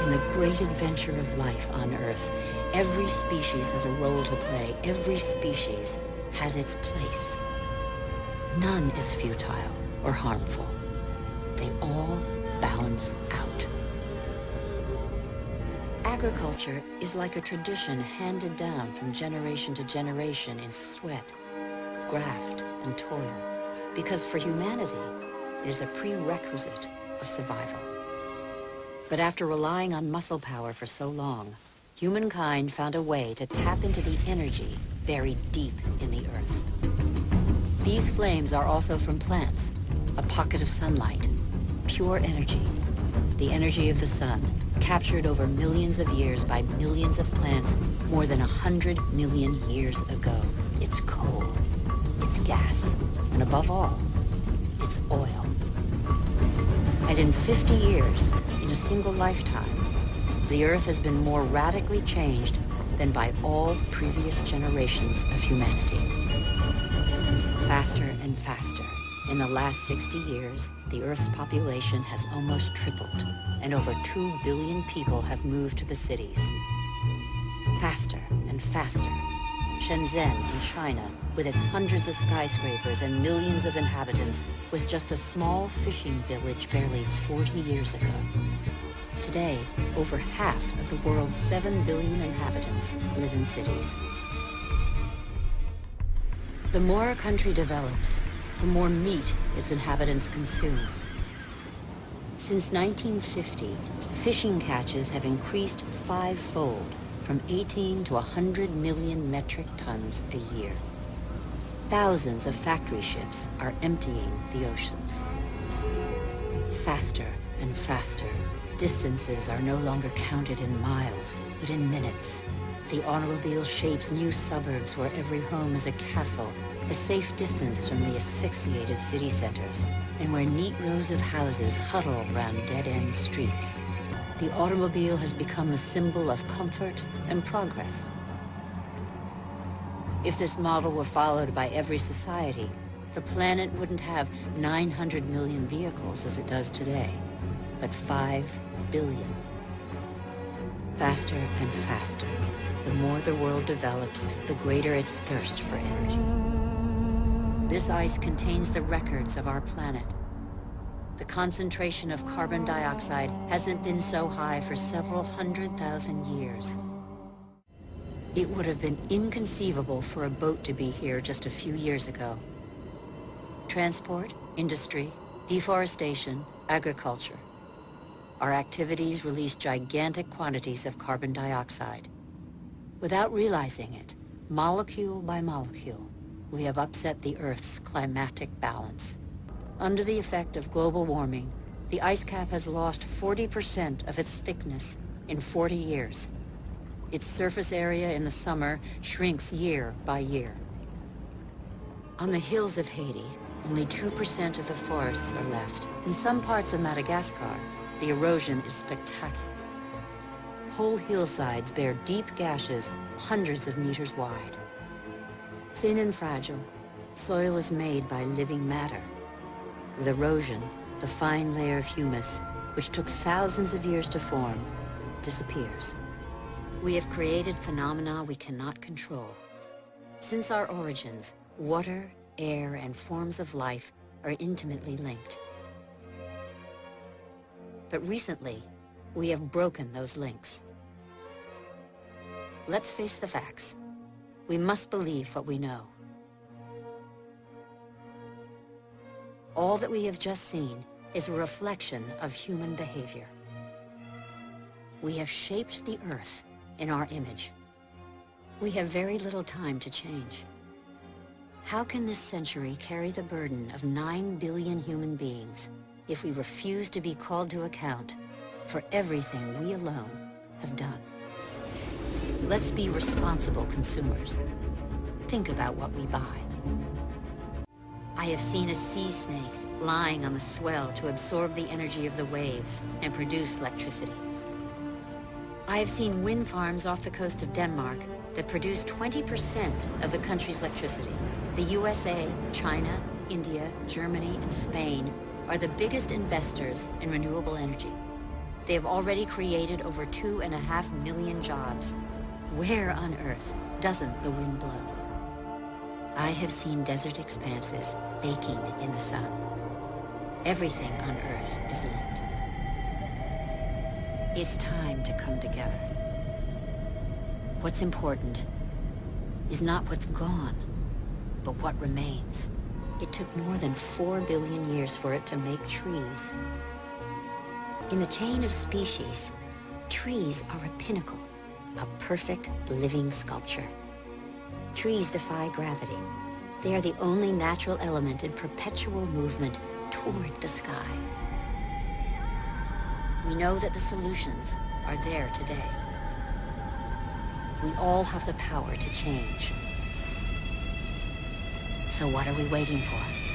In the great adventure of life on Earth, every species has a role to play. Every species has its place. None is futile or harmful. They all balance out. Agriculture is like a tradition handed down from generation to generation in sweat, graft, and toil, because for humanity, it is a prerequisite of survival. But after relying on muscle power for so long, humankind found a way to tap into the energy buried deep in the earth. These flames are also from plants, a pocket of sunlight, pure energy, the energy of the sun, captured over millions of years by millions of plants more than 100 million years ago. It's coal, it's gas, and above all, it's oil. And in 50 years, in a single lifetime, the Earth has been more radically changed than by all previous generations of humanity. Faster and faster. In the last 60 years, the Earth's population has almost tripled, and over 2 billion people have moved to the cities. Faster and faster. Shenzhen in China, with its hundreds of skyscrapers and millions of inhabitants, was just a small fishing village barely 40 years ago. Today, over half of the world's 7 billion inhabitants live in cities. The more a country develops, the more meat its inhabitants consume. Since 1950, fishing catches have increased 5-fold, from 18 to 100 million metric tons a year. Thousands of factory ships are emptying the oceans. Faster and faster. Distances are no longer counted in miles, but in minutes. The automobile shapes new suburbs where every home is a castle, a safe distance from the asphyxiated city centers, and where neat rows of houses huddle around dead-end streets. The automobile has become the symbol of comfort and progress. If this model were followed by every society, the planet wouldn't have 900 million vehicles as it does today, but 5 billion. Faster and faster. The more the world develops, the greater its thirst for energy. This ice contains the records of our planet. The concentration of carbon dioxide hasn't been so high for several 100,000 years. It would have been inconceivable for a boat to be here just a few years ago. Transport, industry, deforestation, agriculture. Our activities release gigantic quantities of carbon dioxide. Without realizing it, molecule by molecule, we have upset the Earth's climatic balance. Under the effect of global warming, the ice cap has lost 40% of its thickness in 40 years. Its surface area in the summer shrinks year by year. On the hills of Haiti, only 2% of the forests are left. In some parts of Madagascar, the erosion is spectacular. Whole hillsides bear deep gashes hundreds of meters wide. Thin and fragile, soil is made by living matter. With erosion, the fine layer of humus, which took thousands of years to form, disappears. We have created phenomena we cannot control. Since our origins, water, air, and forms of life are intimately linked. But recently, we have broken those links. Let's face the facts. We must believe what we know. All that we have just seen is a reflection of human behavior. We have shaped the Earth in our image. We have very little time to change. How can this century carry the burden of 9 billion human beings if we refuse to be called to account for everything we alone have done? Let's be responsible consumers. Think about what we buy. I have seen a sea snake lying on the swell to absorb the energy of the waves and produce electricity. I have seen wind farms off the coast of Denmark that produce 20% of the country's electricity. The USA, China, India, Germany, and Spain are the biggest investors in renewable energy. They have already created over 2.5 million jobs. Where on Earth doesn't the wind blow? I have seen desert expanses baking in the sun. Everything on Earth is linked. It's time to come together. What's important is not what's gone, but what remains. It took more than 4 billion years for it to make trees. In the chain of species, trees are a pinnacle, a perfect living sculpture. Trees defy gravity. They are the only natural element in perpetual movement toward the sky. We know that the solutions are there today. We all have the power to change. So what are we waiting for?